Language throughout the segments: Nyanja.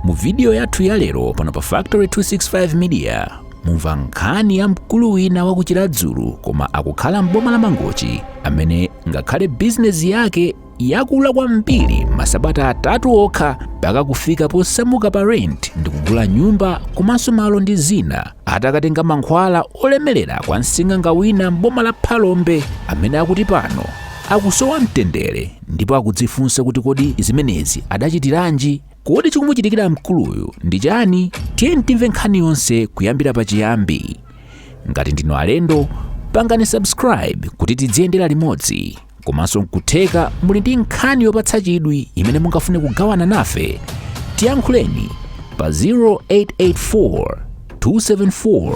Mu video yathu ya lero pano pa Factory 265 Media mumva nkhani ya mkulu wina wakuchiradzulu koma akukhala mboma la Mangochi amene ngakhale business yake yakula kwambiri masabata 3 okha mpaka kufika posamuka pa rent ndi kugula nyumba komanso malo ndi zina atakatenga mankhwala olemelera kwa Nsing'Anga wina mboma la Phalombe amene akuti pano akusowa mtendere ndipo akudzifunsa kuti kodi zimenezi adachitiranji. Kodi chikumuchitikira mkuluyu ndi chani? Tiyeni timve nkhani yonse kuyambira pachiyambi. Ngati ndinu alendo pangani subscribe kuti tidziyendera limodzi. Komanso nkutheka muli ndi nkhani yopatsa chidwi imene mungafune kugawana nafe, tiyankhuleni pa 0884 274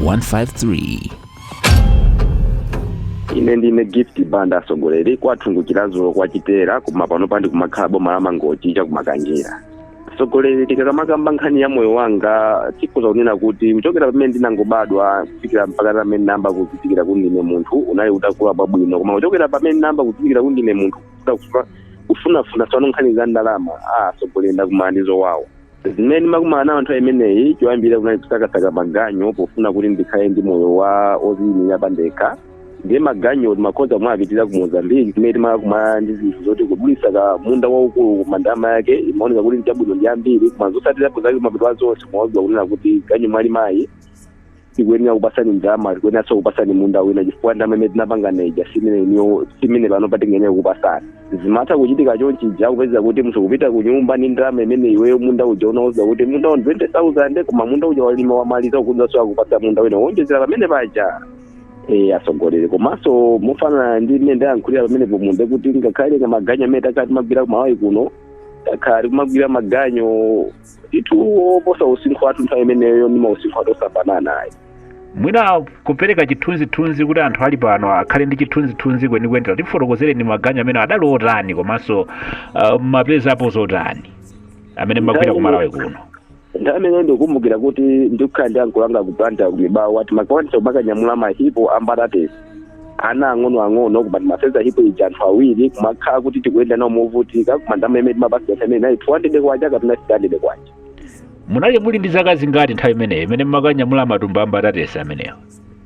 153. Ine ndine gift banda sogoleri kwatungukirazo kwa Chipera kuma pano pandi kumakhala boma la Mangochi chakumakanjira. Sogoleri tikamakamba nkhani ya moyo wanga tikuza kunena kuti kuchokera pamene ndinangobadwa kufikira mpaka pamene namba kufikira kuti ndine munthu unali utakula pabwino, koma kuchokera pamene namba kufikira kuti ndine munthu kufunafuna tsopano nkhani za ndalama sogoleri ndakumanizo wawo. Zimene makumana anthu ameneyi choyambira kunali kusakasaka maganyo pofuna kuti ndikhale ndi moyo wa oziyimira pandekha. Ndiye maganyo makoza mwapitira ku Mozambique kumene makumana ndi zinthu zoti kudulisa ka munda waukulu mandama yake imaoneka kuti nchabwino ndi ambiri koma zosatirapo zake mapito azonse mwaodziwa kunena kuti ganyo mwali mayi tikuyenera kupasani ndalama tikuyeneranso kupasani munda wina chifukwa ndalama imene tinapanga neja simene pano patingenera kupasani. Zimatha kuchitika chonchija kupeza kuti munthu kupita ku nyumba ndi ndalama imene iweyo munda uja unaoza kuti munda wa 20,000 koma munda uja walima wamaliza kukudzaso akupasa munda wina wonjezera pamene paja. Asogolere komanso mufana ndi ine ndayankhulira pamene pomunde kuti ngakhale nga maganyo amene takati magwira kumawayi kuno takhali kumagwira maganyo itu oposa usinkhu wathu nthawi imeneyo ndi mausinkhu athu osafanana naye. Mwina kupereka chithunzithunzi kuti anthu ali pano akhale ndi chithunzithunzi kwenikweni tifotokozereni maganyo amene adali otani komanso mapeza apo zotani amene magwira kumalawi kuno. Ndamene ndikumbukira kuti ndikukhala ndi ankulanga kupanda kulibawo wati makwanisa kumakanyamula mahipo ambatatesi ana ang'ono kupati mapeza hipo ija anthu awiri kumakhala kuti tikuyenda nawo movutika kumandama imene mabasi amene nayi 200 kwacha kapena 300 kwacha. Munali muli ndi zaka zingati nthawi imeneyo imene makanyamula matumba ambatatesi ameneyo?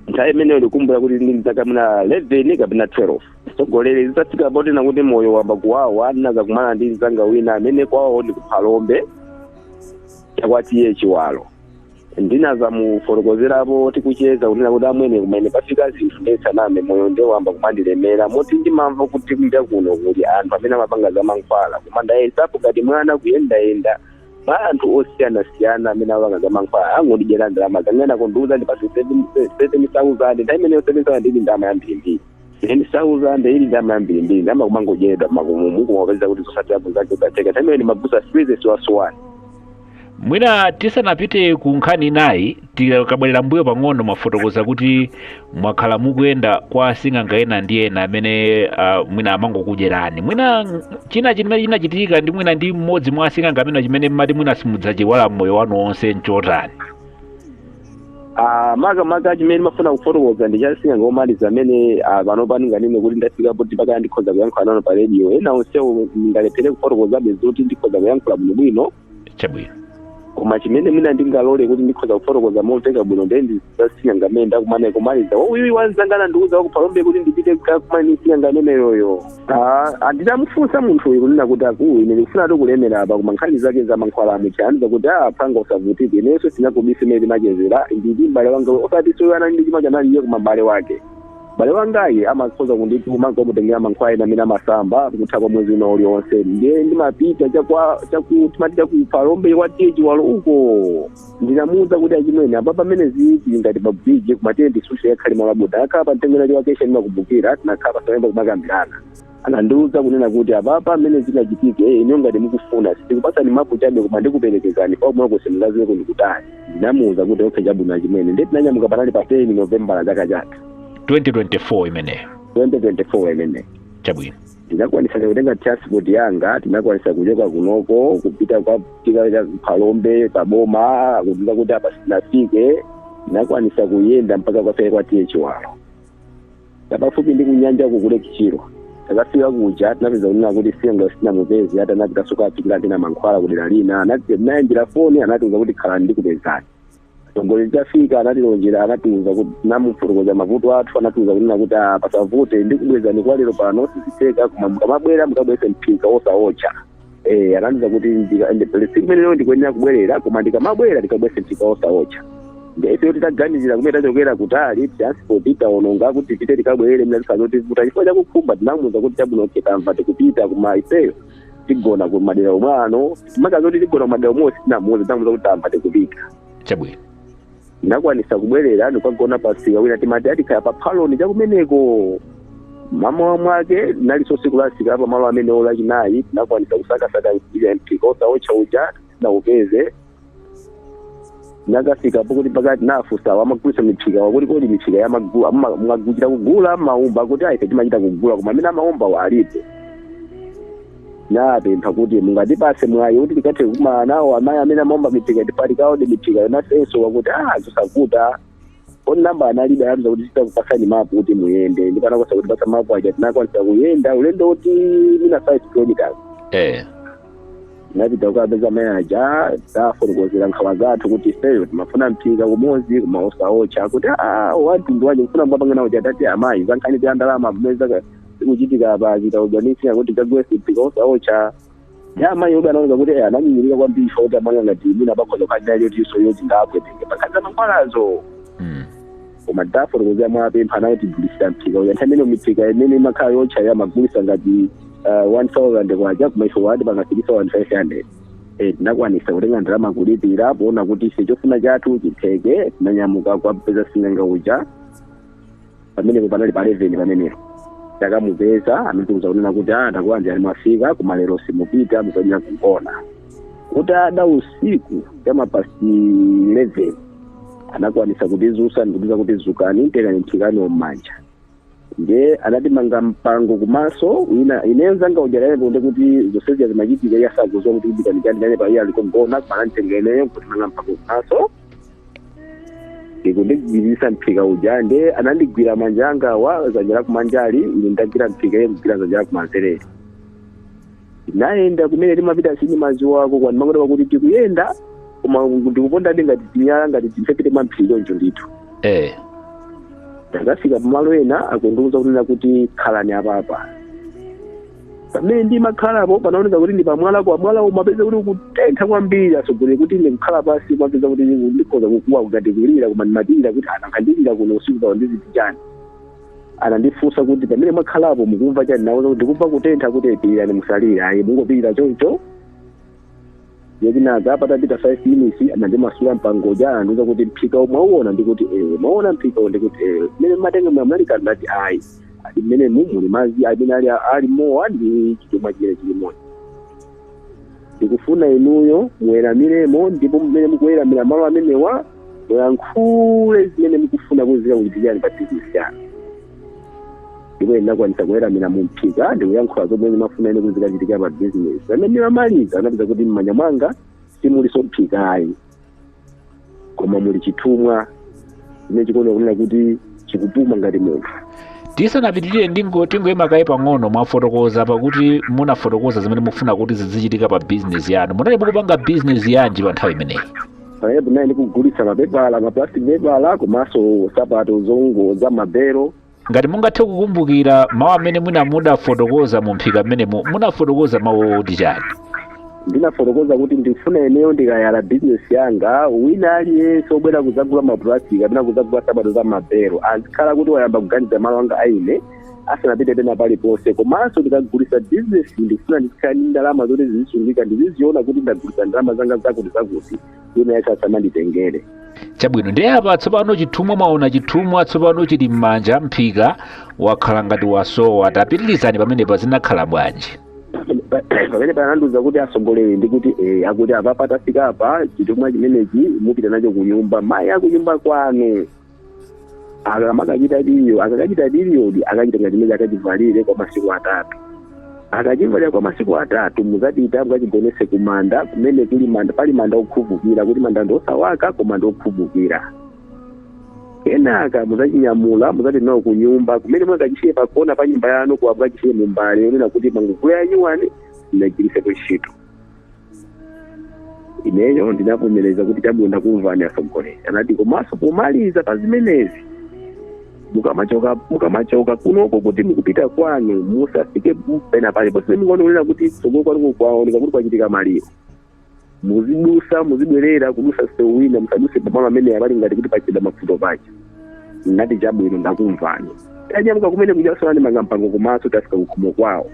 Nthawi imeneyo ndikumbukira kuti ndi zaka mna 11 kapena 12. Sogoleri zisatsika poti nakuti moyo wamba kuwawa ndinazakumana ndi Nsing'Anga wina amene kwawo ndi ku Phalombe chakwatiye chiwalo. Ndinaza mufotokozerapo tikucheza kunena kuti amwene kumene pafika zinthu ndetsaname moyo ndewamba kumandilemera moti ndimamva kuti kunja kuno kuti anthu amene amapanga za mankhwala kumandayesapo ngati mwana kuyendayenda mwa anthu osiyanasiyana amene amapanga za mankhwala angondijera ndalama zangana kondiuza ndipasi 7,000 nthawi imeneyo 7,000 ili ndalama yambirimbiri 10,000 ili ndalama yambirimbiri ndalama kumangodyedwa makumu kumapeza kuti zosatirapo zake ukateka nthawi imeneyo ni mabusa spirit siwasuwani. Mwina tisanapite ku nkhani nayi tikabwerera mbuyo pang'ono mafotokoza kuti mwakhala mukuyenda kwa Nsing'Anga ena ndi ena amene mwina amangokudyerani. Mwina china chimene chinachitika ndi mwina ndi mmodzi mwa Nsing'Anga amene chimene mmati mwina simudzachiwala mmoyo wanu wonse nchotani? Maka chimene mafuna kufotokoza ndi cha Nsing'Anga omaliza amene pano paninganene kuti ndafikapo tipaka ndikhoza kuyankhula nano pa radio ena onsewo ndingalephere kufotokozabe zoti ndikhoza kuyankhula bwinobwino. Chabwino. Koma chimene mina ndingalole kuti ndikhoza kufotokoza momveka bwino ndi Nsing'Anga amene ndakumana kumaliza uyu wanzangana ndiuza wa ku Phalombe kuti ndipite kumana ndi Nsing'Anga ameneyoyo. Ndinamufunsa munthu uyu kunena kuti akulu ine ndikufuna kulemera apa koma nkhani zake za mankhwala amuchaniza kuti phanga usavutike inenso sinakubisa imene timachezera nditi m'bale wanga osati soyana ndi chima chanaliye kuma m'bale wake. M'bale wangayi amakhoza kundituma kumutengera mankhwala ena amene amasamba kutha kwa mwezi uno uliwonse ndiye ndimapita timati chaku Phalombe kwatiye chiwalo uko ndinamuwuza kuti achimwene apa pamene ziti ngati pa bridge kumatenti sushi yakhali malabuda akhala pa mtengera ndi vacation makubukira tinakhala pasalemba kumakambirana. Anandiwuza kunena kuti apapa pamene zinachitike ine ngati mukufuna sikupasani mapu chabe koma ndikuperekezani pa umwe kusemulaziwe kundikutani. Ndinamuwuza kuti okay chabwino achimwene ndiye tinanyamuka panali pa 10 November chaka chatha 2024 imeneyo. 2024 imeneyo. Chabwino. Tinakwanisa kutenga transport yanga tinakwanisa kuchoka kunoko kupita kwa tika Phalombe paboma kudziwa kuti apa sinafike tinakwanisa kuyenda mpaka kwafika kwatiye chiwalo. Pafupi ndi kunyanja kukule Kichiro. takafika kuja tinapeza kunena kuti Nsing'Anga sinamupeze ati anati kasuka apitira ndina mankhwala kudera lina anati nayimbira foni anatiuza kuti khala ndikupezani atsogoleri tafika anatilonjera anatiuza kuti namufotokoza mavuto athu anatiuza kunena kuti pasavute ndikubwezani kwa lero pano siziteka koma mukamabwera mukabwese mphika osaotcha anandiza kuti simeneo ndikuyenera kubwerera koma ndikamabwera ndikabwese mphika osaotcha ndeife titaganizira kumene tachokera kutali transport taononga kuti tipite tikabwerere mna tisazoti kuti chifukwa chakukhumba tinamuza kuti chabwino tamva tikupita kuma ifeyo tigona kumadera omwano makazoti tigona kumadera omwe sitinamuza tinamuza kuti tamva tikupita chabwino ndinakwanisa kubwerera ndikagona pasika wina timati atikhala pa Phalombe chakumeneko mama mwake naliso siku lasika apa malo amene olachinayi tinakwanisa kusakasaka ile mphika osaotcha uja tinaupeze nakafika pokuti pakati nafusa wamagulisa miphika wakuti kodi miphika yamagulira kugula maumba kuti ife timachita kugula koma amene amaumba alipo napempha kuti mungatipase mwayi kuti tikathe kumana nawo amayi amene amaumba miphika tipatikaode miphika yonasenso wakuti zosavuta kodi namba analibe anza kuti titakupasani mapu kuti muyende ndipanakosa kuti pasa mapu aja tinakwanisa kuyenda ulendo kuti mina 5 kilometers napita kukapeza mayi aja tafotokozera nkhawa zathu kuti ifeyo timafuna mphika kumodzi koma osaotcha kuti wantundu wanje kufuna mbapangana kuti atati amayi zankhani za ndalama kumeza kuchitika pachita organizing kuti kagwese mphika osaotcha amayi obe anaoneka kuti ananyinyirika kwambiri ifa kuti amanga ngati mina pakhoza kukhalira kuti iso yoti ngapwetenge pakhaza mankhwalazo koma tafotokozera mwapempha nayo tigulisa mphika uja nthamene miphika imene imakhala yotcha yamagulisa ngati 1000 kwaja kumaiso wadi pangafikisa 1500 tinakwanisa kutenga ndalama kulipira poona kuti ife chofuna chathu chitheke tinanyamuka kwapeza Nsing'Anga uja pamenepo panali pa 11 pamenepo takamupeza anatiuza kunena kuti takuwanja mwafika koma lero simupita mukaenera kugona kuti ada usiku chamapasi 11 anakwanisa kuti Zoopsya ndikuuza kuti zukani tekani mphikani mmanja nde anatimanga mpango kumaso ineyo Nsing'Anga uja lero kuti zonsezi zimachitika yasakuzowa kuti ibitanikani pa iye alikogona pananitengeneyo kuti manga mpango kumaso ndikundigwirisa mphika uja nde anandigwira manja anga wa zanja la kumanjali ine ndagwira mphika ye kugwira zanja la kumanzere naenda kumene timapita sini maziwa ako kwani mangoda kuti tikuyenda koma ndikuponda ngati tinyala ngati timfepete mamphika onjo ndithu takafika pamalo ena akundiuza kunena kuti khalani apapa pamene ndimakhalapo panaoneka kuti ndi pamwala kwa mwala umapeza kuti ukutentha kwambiri asogolere kuti ine kukhala pasi umapeza kuti ndikhoza kukuwa ngati kulira koma ndimatilira kuti ankandilira kuno usiku zawo ndiziti chani anandifunsa kuti pamene mwakhalapo mukumva chani nawo kuti ndikumva kutentha kuti pilirani musalire ayi mungopilira choncho yekinaga patapita 5 minutes anandimasula mpangoja anandiuza kuti mphika mwauona ndikuti mwaona mphika ndikuti mmene matenge mwamalika ndati ayi ati mmene muli mazi amene ali mowa ndi chitumwa chimene chili moyo ndikufuna inuyo muweramiremo ndipo mmene mukuweramira malo amenewa muyankhule zimene mukufuna kuzika kuchitikani pa bizinesi yanu ndipo ndinakwanisa kuweramira mu mphika ndikuyankhula zomwe ndimafuna ine kuzikachitika pa bizinesi pamene ndimamaliza anapeza kuti m'manja mwanga simuliso mphika ayi koma muli chitumwa chimene chikuoneka kunena kuti chikutuma ngati munthu tisanapitirire tingoyima kaye pang'ono mwafotokoza pakuti munafotokoza zimene mufuna kuti zizichitika pa bizinesi yanu munali mukupanga bizinesi yanji pa nthawi imeneyi pamenepo nayi ndikugulitsa mapepala maplastic pepala komanso sapato zongoza mabero ngati mungathe kukumbukira mawu amene munafotokoza mu mphika mmenemo munafotokoza mawu oti chani ndinafotokoza kuti ndifuna ineyo ndikayala bizinesi yanga wina aliyense obwera kuzagula maplastic kapena kuzagula sapato za mabero azikhala kuti wayamba kuganiza malo anga aine asanapite pena paliponse komanso ndikagulitsa bizinesi ndifuna ndikhala ndi ndalama zoti zizisungika ndiziziona kuti ndagulitsa ndalama zanga zakuti wina yense asananditengere chabwino ndiye apa tsopano chitumwa mwaona chitumwa tsopano chili m'manja mphika wakhala ngati wasowa tapitirizani pamenepa zinakhala bwanji pamene panandiuza kuti asogolere ndikuti akuti apa patafika apa chitumwa chimenechi mupita nacho kunyumba mayi akunyumba kwanu akamakachita biliyoni akachitenga chimene akachivalire kwa masiku atatu akachivalira kwa masiku atatu muzapita mukachigonese kumanda kumene kuli manda pali manda okhuvukira kuti manda ndiosawaka koma ndiokhuvukira kenaka muzachinyamula muzati nawo ku nyumba kumene mwakachisiye pakona pa nyumba yanu kuwapa kachisiye mumbali yonena kuti mangukulu yanyuwani ndinachiritsepo ntchito. Ineyo ndinavomereza kuti chabwino ndakumvani atsogoleri. Anati komanso pomaliza pa zimenezi mukamachoka kunoko kuti mukupita kwanu musafike pena palipo sine mungonena kuti tsogolo kwanu kwaoneka kuti kwachitika maliro. Muzibwerera kudusa sewu wina musaduse pamalo amene apali ngati kuti pachida mafuto pacha. Ndinati chabwino ndakumvani. Tanyamuka kumene kujasola ndimanga mpango komanso tafika kukhomo kwawo.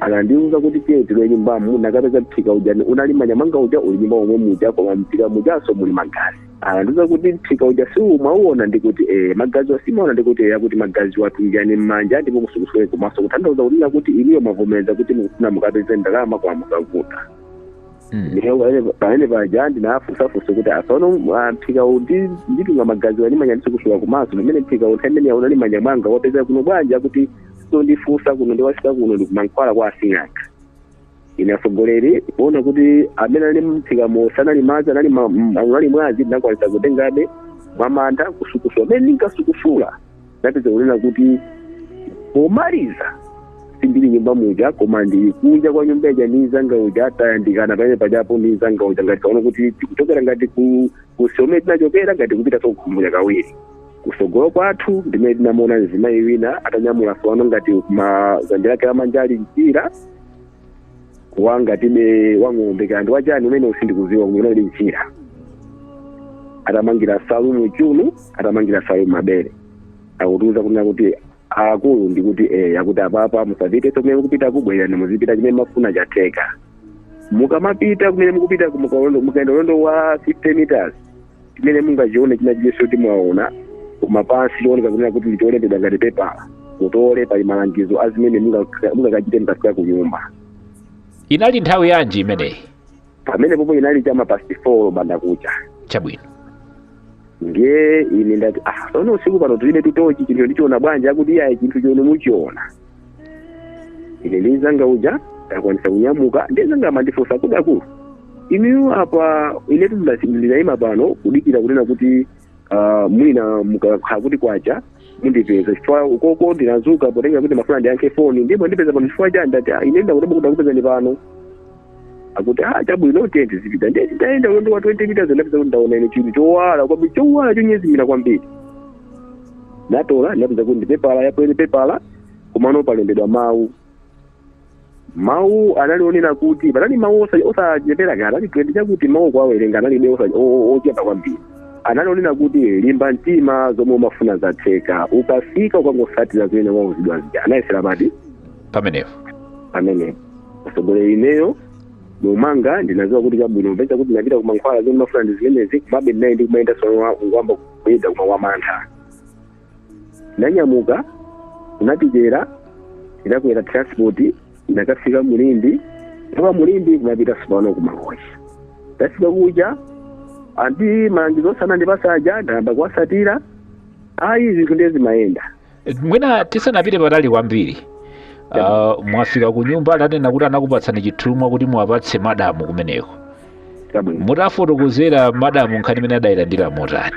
Anandiuza kuti tiye tilo nyumbamu nakapeza mphika ujani unalima nyamanga uja uli nyumba omwe muja koma mphika mujaso muli magazi. Anandiuza kuti mphika uja siumauona ndikuti magazi wasimaona ndikuti yakuti magazi watungani mmanja ndipo musukusule komanso kutanthauza kunena kuti iliyo mavomereza kuti mukufuna mukapeze ndalama kwa mukavuta. Pamene paja ndinafusafusa kuti asono mphika nditunga magazi wanimanya ndisukusula komanso pamene mphika unthaimene unalima nyamanga wapeza kuno bwanja kuti ndifusa kuno ndiwasika kuno ndikumankhwala kwa Nsing'Anga. Ine atsogoleri kuona kuti amene ali mphika sanali madzi anali mwazi ndinakwanisa kutengabe mwamantha kusukusula amene ndinkasukusula ndapeza kunena kuti pomaliza sindili nyumba muja koma ndili kunja kwa nyumba ija ndi Nsing'Anga uja atayandikana pamene pajapo ndi Nsing'Anga uja ngati kaona kuti tikuchokera ngati kusomwe tinachokera ngati kupita sokukhumbunya kawiri. Kusogolo kwathu ndimene tinamona mzimayi wina atanyamula fano ngati mazanja yake amanja ali njira wangatibe wang'ombe kandi wachani umene usindikuziwa kumene ali njira. Atamangira salu muchunu, atamangira salu mabere. Akutiuza kunena kuti akulu ndikuti yakuti apapa musapite somwe mukupita kubwerera muzipita chimene mafuna chateka. Mukamapita kumene mukupita mukaenda ulendo wa 50 meters chimene mungachione chinachiyeso kuti mwaona kumapansi chioneka kunena kuti lichiolembedwa ngati pepala mutole pali malangizo azimene mungakachite mukafika ku nyumba. Inali nthawi yanji imeneyi? Pamene popo inali chama past 4 banda kucha. Chabwino. Nge ine ndati sono usiku pano tuline tutochi chinthu ndichiona bwanja kuti iyayi chinthu chono muchiona. Ine ndi Nsing'Anga uja takwanisa kunyamuka ndi Nsing'Anga amandifunsa kudakulu. Inu apa ine ndinayima pano kudikira kunena kuti mwina mukakhala kuti kwacha mundipeza chifukwa ukoko ndinazuka potenga kuti mafuna ndiyankhe foni ndipo ndipeza pano chifukwa chani ndati ine ndakupezani pano. Akuti chabwino tenti zipita ndeti ndaenda ulendo wa 20 meters ndapeza kuti ndaona ine chinthu chowala kwambiri chowala chonyezimira kwambiri. Ndatola ndapeza kuti ndipepala yapwene pepala kumano palembedwa mawu analionera kuti panali mawu osachepera kale ali 20 chakuti mawu kwawerenga analibe ochepa kwambiri. Analionera kuti limba mtima zomwe umafuna zatheka ukafika ukangosatira zimene wauzidwa zija. Anayesera pati pamenepo atsogoleri ineyo mumanga ndinaziwa kuti chabwino mpeza kuti ndapita kumankhwala zomwe mafuna ndi zimenezi kumabe ndinayi ndi kumayenda sono ngwamba kuyenda kuma wamantha. Ndinanyamuka kunapitera ndakwera transport ndakafika Mulindi ndipo Mulindi kumapita sipano kumakochi. Ndafika kuja andi malangizo sana ndipasaja ndayamba kuwasatira zinthu ndezi mayenda. Mwina tisanapite patali kwambiri mwafika ku nyumba atanena kuti anakupatsani chitumwa kuti muwapatse madamu kumeneko. Mutafotokozera madamu nkhani imene adayilandira motani?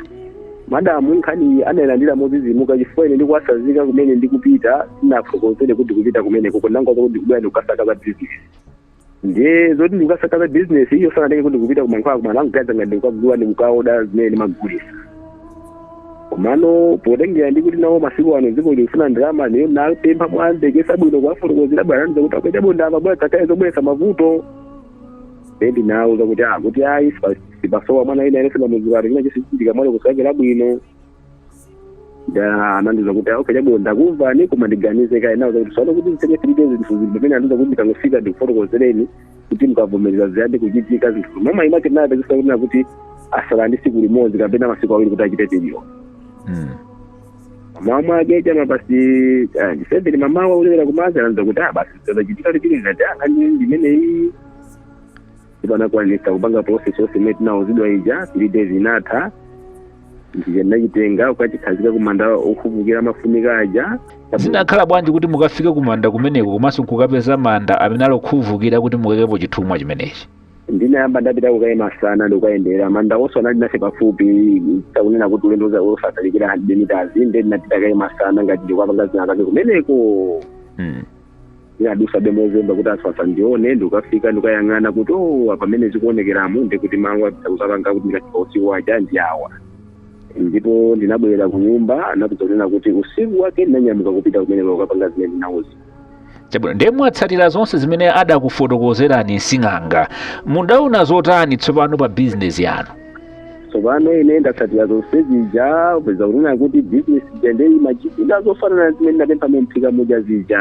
Madamu nkhani adayilandira mozizimuka chifukwa ine ndikuwasazika kumene ndikupita sinafotokozere kuti kupita kumeneko kondanga kuti kubwera ndikukasakaza business. Ndiye zoti ndikukasakaza business iyo sanatenge kuti kupita kumankhwala kumana angagadza ngati ndikukagula ndikukaoda zimene ndimagulisa. Komano potengera ndikuti nawo masiku ano dziko lifuna ndalama neyo napempha mwandekesa bwino kwafotokozera bwana ndiza kuti apeta bondava bwana tataye zobwesa mavuto. Ndi nawo zakuti kuti sipasowa mwana ina inese pamuzikati ina chisichitika mwale kusakela bwino. Anandiza kuti okay bonda kumvani koma ndiganize kaye nawo zakuti sono kuti mtenge 3 days ndifuzi pamene andiza kuti ndikangofika ndikufotokozereni kuti mukavomereza ziyande kuchitika zinthu. Mama imake naye pezisa kuti asalandi siku limodzi kapena masiku awiri kuti achite video. Mama ake chama basi ndisembere mama wa ulera kumazi ananza kuti basi tutachitika lipili ngati ndimene iyi ibana kwanisa kupanga process yose imene nauzidwa ija 3 days inatha ndije ndachitenga ukachikazika kumanda okuvukira mafunika aja. Zinakhala bwanji kuti mukafike kumanda kumeneko komanso kukapeza manda amene alokuvukira kuti mukekepo chitumwa chimenechi? ndinayamba ndapita kukayima sana ndikukaendera manda onse anali nase pafupi takunena kuti ulendo osatalikira 100 meters nde ndinapita kayima sana ngati ndikupanga zina zake kumeneko ndinadusa bemozemba kuti asasa ndione ndikafika ndikayang'ana kuti pamene zikuonekeramo ndikuti mangu apita kuti ndikafika usiku wacha ndiyawa ndipo ndinabwerera ku nyumba nakuzonena kuti usiku wake ndinanyamuka kupita kumeneko kukapanga zimene ndinauzi. Chabwino ndiye mwatsatira zonse zimene adakufotokozerani Nsing'anga, mundaona zotani tsopano pa business yanu? Tsopano ine ndatsatira zonse zija upeza kunena kuti business ija imachitika zofanana na zimene ndapempha mphika moja zija,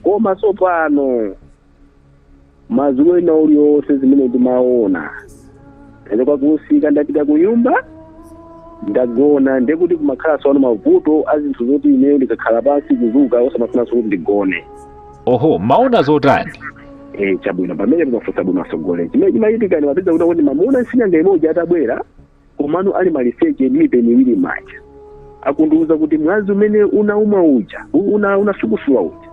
koma tsopano mazulo ena uliwonse zimene ndimaona ende kwakusika ndapita ku nyumba ndagona ndekuti kumakhala tsopano mavuto azinthu zoti ineyo ndikakhala pansi kuzuka osamafunanso kuti ndigone. Oho, maona zotani? Chabwino pamene mumafunsa bwino asogolera chimene chimachitika ndi mapeza kuti mamuna Nsing'anga imodzi atabwera komano ali maliseche mipe miwiri macha akundiuza kuti mwazi umene unauma uja unasukusula uja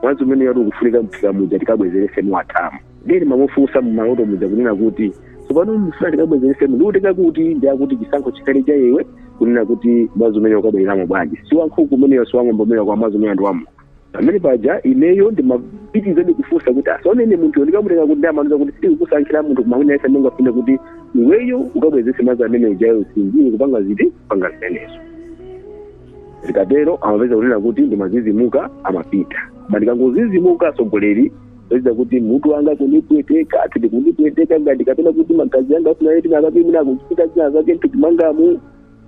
mwazi umene yati ukufunika mphika muja tikabwezerese muwathamu ndeni mamufunsa mmaloto muja kunena kuti tsopano mfuna tikabwezerese ndikutika kuti ndiakuti chisankho chikhale cha iwe kunena kuti mwazi umene ukabwereramo bwanji si wankhuku umeneyo si wang'ombe umene kwa mwazi umene ndiwamo pamene paja ineyo ndimapitizadi kufunsa kuti asaonene munthu ndikamutenga kuti ndiyamanuza kuti sitikukusankhira munthu kumawina yese ndingafune kuti iweyo ukabwezese mwazi amene ujayo sindini kupanga ziti kupanga zimenezo. Zikatero amapeza kunena kuti ndimazizimuka amapita ndikangozizimuka asogoleri oiza kuti mutu wanga kundipweteka ati kundipweteka ngati kapena kuti magazi anga afuna yeti nakapimina kuchipita zina zake mtukimangamu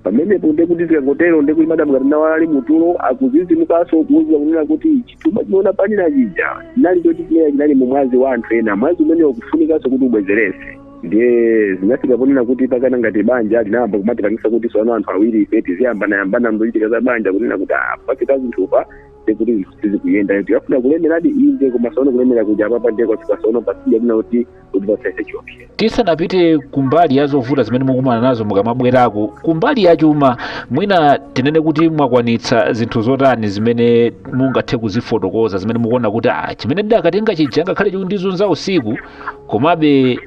pamene ponde kuti zikangotero ndekuti madamu ngati nawali mutulo akuzizimukaso kuuza kunena kuti chituma chinoona panina chija chinali choti chineya chinali mumwazi wa anthu ena mwazi umene ukufunikanso kuti ubwezerese. Ndiye zinafika ponena kuti pakana ngati banja linayamba kumapitangisa kuti soano anthu awiri ife tiziyambana mzochitika za banja kunena kuti pafika zinthupa ndekuti zinthu sizikuyenda tikafuna kulemeradi inje koma soano kulemera kuja apapa ndiye kwafika soano pasija kuna kuti pasaise chopsa. Tisanapite kumbali ya zovuta zimene mukumana nazo mukamabwerako kumbali ya chuma mwina tinene kuti mwakwanitsa zinthu zotani zimene mungathe kuzifotokoza zimene mukuona kuti chimene ndakatenga chija ngakhale chikundizunza usiku komabe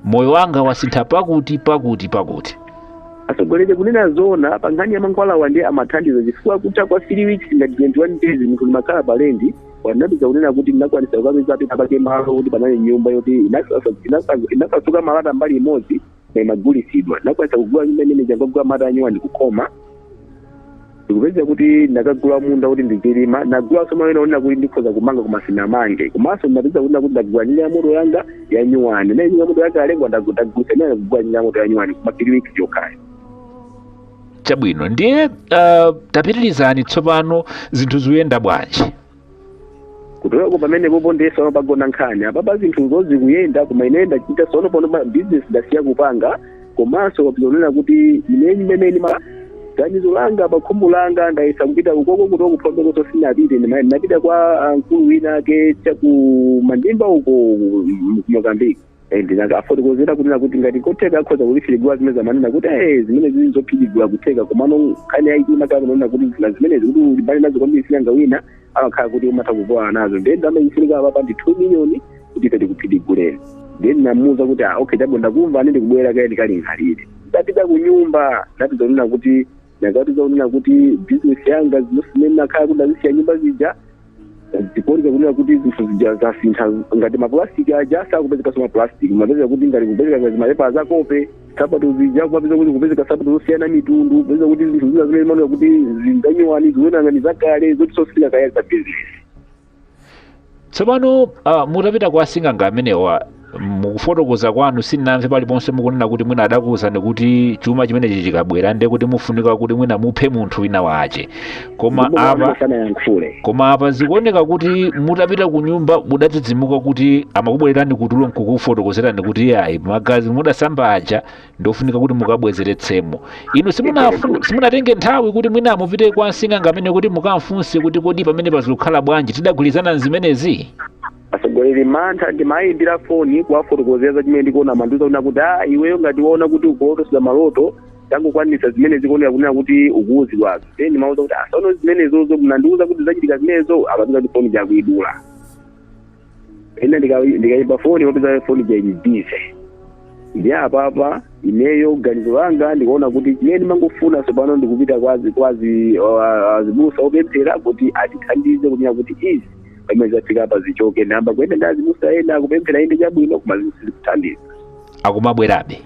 moyo wanga wasintha pakuti. Asogolere kunena zona pangani ya mankhwalawa ndiye amathandizo chifukwa kuta kwa 3 weeks ngati 21 days munthu limakhala palendi wanapeza kunena kuti ndinakwanisa kukapeza apita pake malo kuti panali nyumba yoti inasasuka malata mbali imodzi na imagulisidwa ndinakwanisa kugula nyumba imene jangogula malata anyiwa ndikukoma ndikupeza kuti ndakagula munda kuti ndikilima nagula soma wena onena kuti ndikhoza kumanga kumasina mange komanso ndinapeza kunena kuti ndagula nyumba ya moto yanga ya nyuwani na nyumba ya moto yanga alengwa ndagulisa imene kugula nyumba ya moto ya nyuwani kuma 3 weeks yokhayo. Chabwino ndiye tapitirizani tsopano zinthu zikuyenda bwanji kutolako pamene popo ndiye sono pagona nkhani apapa zinthu zozikuyenda koma inenda chita sono pono business ndasiya kupanga komanso kapizonena kuti ineni imene ganizo langa pakhumbo langa ndayesa kupita ukoko kutoko kuphombeko tosinapite ndinapita kwa mkulu wina ake chaku mandimba uko Mozambique ndinakafotokozera kunena kuti ngati kotheka akhoza kulifiligwa zimene zamanena kuti zimene zili zophikigwa kutheka komano nkhani yaikulu makakunena kuti zina zimenezi kuti ulibale nazo kwambiri Nsing'anga wina amakhala kuti umatha kupowa nazo ndiye ndamayifunika apapa ndi 2 million kuti ife tikuphikiguleni ndiye ndinamuwuza kuti okay chabwino ndakumva ane ndikubwera kaya ndikalingalire ndapita ku nyumba ndapita kunena kuti ndakatiza kunena kuti business yanga zimene nakhala kuti ndazisiya nyumba zija ndikuoneka kunena kuti zinthu zija zasintha ngati maplastiki aja sakupezeka so maplastiki mapezeka kuti ngati kupezeka ngati mapepa zakope sabato zija kupezeka kuti kupezeka sabato zosiyana mitundu kupezeka kuti zinthu zina zimene manoya kuti zinganyiwani ziwena ngati zakale zoti sosika kaya za business. Tsopano mutapita kwa Nsing'anga amenewa mukufotokoza kwanu sinamve paliponse mukunena kuti mwina adakuwuzani kuti chuma chimenechi chikabwera ndiye kuti mufunika kuti mwina muphe munthu wina wache koma apa zikuoneka kuti mutapita ku nyumba mudadzidzimuka kuti amakubwererani kutulo nkukufotokozerani kuti magazi mudasamba aja ndofunika kuti mukabwezeretsemo inu simunatenge nthawi kuti mwina mupite kwa Nsing'anga amene kuti mukamfunse kuti kodi pamene pazikukhala bwanji tidagwirizana zimenezi? Asogolere mantha ndimayimbira foni kuwafotokozera chimene ndikuona manduza kunena kuti iweyo ngati waona kuti ukuotosera maloto tangokwanisa zimene zikuoneka kunena kuti ukuwuzidwazo then ndimauza kuti asaona zimenezozo munandiuza kuti zachitika zimenezo apapeza kuti foni jakuyidula ena ndikayimba foni wapeza foni jayibize ndi apapa ineyo ganizo langa ndikuona kuti chimene mangofuna tsopano ndikupita kwazi azibusa opemphera kuti atithandize kunena kuti izi pamene zafika apa zichoke namba kuyenda ndi azibusa ena akupemphera inde chabwino koma zikuthandiza akumabwerabe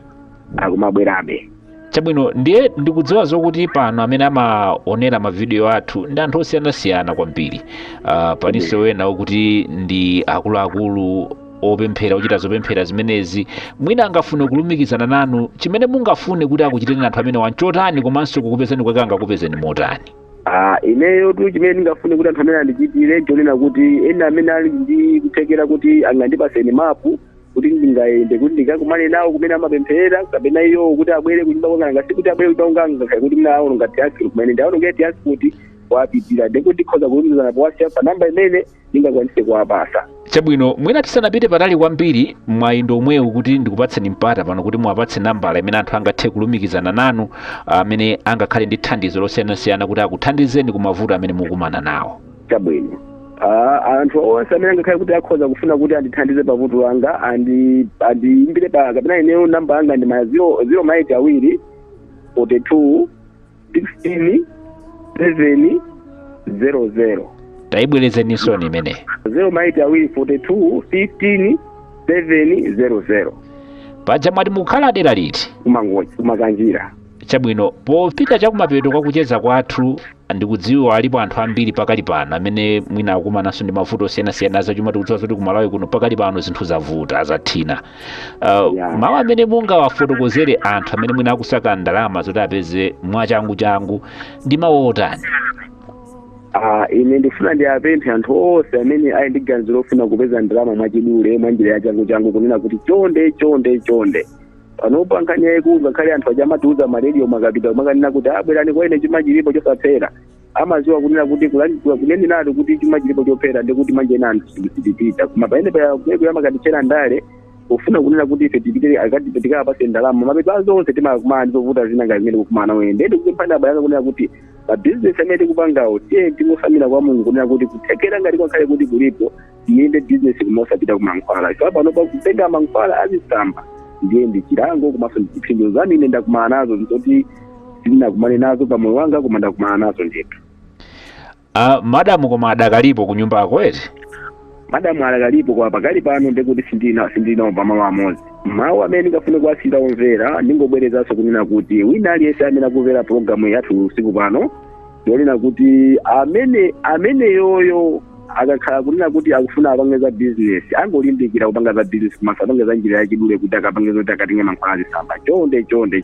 chabwino. Ndiye ndikudziwa zokuti pano amene amaonera mavidiyo athu ndi anthu osiyanasiyana kwambiri, paninso wena okuti ndi akuluakulu opemphera ochita zopemphera zimenezi. Mwina angafune kulumikizana nanu, chimene mungafune kuti akuchiteni anthu amene wanchotani komanso kukupezeni kwake angakupezeni motani? Ineyo tu chimene ndingafune kuti anthu amene andichitire chonena kuti ena amene ali ndi kuthekera kuti angandipaseni mapu kuti ndingayende kuti ndikakumane nawo kumene amapemphera kapena iyo kuti abwere kunyumba kwanga ngasi kuti abwere kunyumba kwanga kuti nawo ngati yake kumene ndawo ngati yake kuti wapitira ndikuti khoza kulumikizana pa WhatsApp pa namba imene ndingakwanise kuwapasa. Chabwino, mwina tisanapite patali kwambiri mwayindo omwewu kuti ndikupatseni mpata pano kuti muwapatse nambala imene anthu angathe kulumikizana nanu amene angakhale ndi thandizo losiyanasiyana kuti akuthandizeni ku mavuto amene mukumana nawo. Chabwino, anthu onse amene angakhale kuti akhoza kufuna kuti andithandize pavuto langa andiyimbire kapena ineyo namba yanga ndi 0 42 16 7 00. Tayibwerezeninso imene 0 42 15 700. paja mwati mukhala dera liti? Kumakanjira. Chabwino, popita chakumapeto kwakucheza kwathu ndikudziwa alipo anthu ambiri pakali pano amene mwina akumananso ndi mavuto osiyanasiyana azachuma. Tikudziwa kuti kumalawi kuno pakali pano zinthu zavuta azathina. Mawu amene mungawafotokozere anthu amene mwina akusaka ndalama zoti apeze mwachangu ndi mawu otani? Ine ndifuna ndiapemphe anthu onse amene ali ndi ganizo lofuna kupeza ndalama mwachidule mwa njira ya changu kunena kuti chonde panopa nkhani yayikulu ngakhale anthu aja amatiuza maredio makapita makanena kuti abwerani kwa ine chuma chilipo chosaphera, amaziwa kunena kuti kuneni nati kuti chuma chilipo chophera ndikuti manje anthu sitipita koma paene payakuya makatichera ndale ufuna kunena kuti ife tipite tikapase ndalama mapeto azonse timakumana ndizovuta zina ngati zimene kukumana wende ndi kupanda bayanga kunena kuti mabizinesi amene tikupangawo tiye tingosamira kwa Mulungu kunena kuti kuthekera ngati kwakhale kuti kulipo tiyende bizinesi kumosapita kumankhwala. Ife panopa kutenga mankhwala azisamba ndiye ndi chilango komanso ndi chipsinjo zanu ine ndakumana nazo ndizoti sindinakumane nazo pamoyo wanga koma ndakumana nazo ndithu. Madamu koma adakalipo ku nyumba yako eti? Madamu adakalipo kwa pakali pano ndikuti sindinawo pamalo amodzi. Mawu amene ndingafune kuwasira omvera ndingobwerezanso kunena kuti wina aliyense amene akumvera programu yathu usiku pano ndionena kuti amene yoyo akakhala kunena kuti akufuna apange za bizinesi angolimbikira kupanga za bizinesi komanso apange za njira yachidule kuti akapange zoti akatenga mankhwala azisamba chonde.